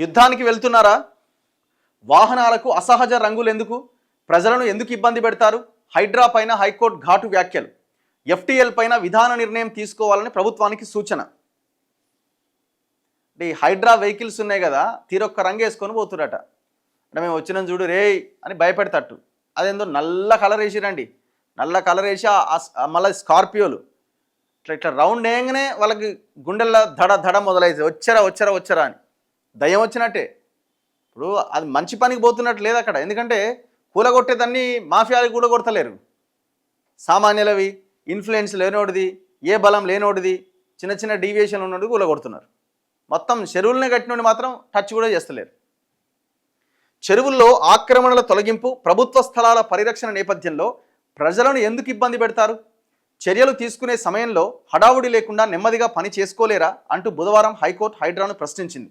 యుద్ధానికి వెళ్తున్నారా? వాహనాలకు అసహజ రంగులు ఎందుకు? ప్రజలను ఎందుకు ఇబ్బంది పెడతారు? హైడ్రా పైన హైకోర్టు ఘాటు వ్యాఖ్యలు. ఎఫ్టీఎల్ పైన విధాన నిర్ణయం తీసుకోవాలని ప్రభుత్వానికి సూచన. ఈ హైడ్రా వెహికల్స్ ఉన్నాయి కదా, తీరొక్క రంగు వేసుకొని పోతురట. అంటే మేము వచ్చినాం చూడు రే అని భయపెడతట్టు. అదేందో నల్ల కలర్ వేసిరండి, నల్ల కలర్ వేసి మళ్ళీ స్కార్పియోలు ఇట్లా ఇట్లా రౌండ్ వేయగానే వాళ్ళకి గుండెల్లో దడ దడ మొదలైతే వచ్చారా వచ్చారా వచ్చారా అని దయ్యం వచ్చినట్టే. ఇప్పుడు అది మంచి పనికి పోతున్నట్టు లేదు అక్కడ. ఎందుకంటే కూలగొట్టేదాన్ని మాఫియాలు కూడా కొడతలేరు. సామాన్యులవి, ఇన్ఫ్లుయెన్స్ లేనోడిది, ఏ బలం లేనోడిది, చిన్న చిన్న డీవియేషన్ ఉన్నోడిది కూలగొడుతున్నారు. మొత్తం చెరువులనే కట్టినోడి మాత్రం టచ్ కూడా చేస్తలేరు. చెరువుల్లో ఆక్రమణల తొలగింపు, ప్రభుత్వ స్థలాల పరిరక్షణ నేపథ్యంలో ప్రజలను ఎందుకు ఇబ్బంది పెడతారు? చర్యలు తీసుకునే సమయంలో హడావుడి లేకుండా నెమ్మదిగా పని చేసుకోలేరా అంటూ బుధవారం హైకోర్టు హైడ్రాను ప్రశ్నించింది.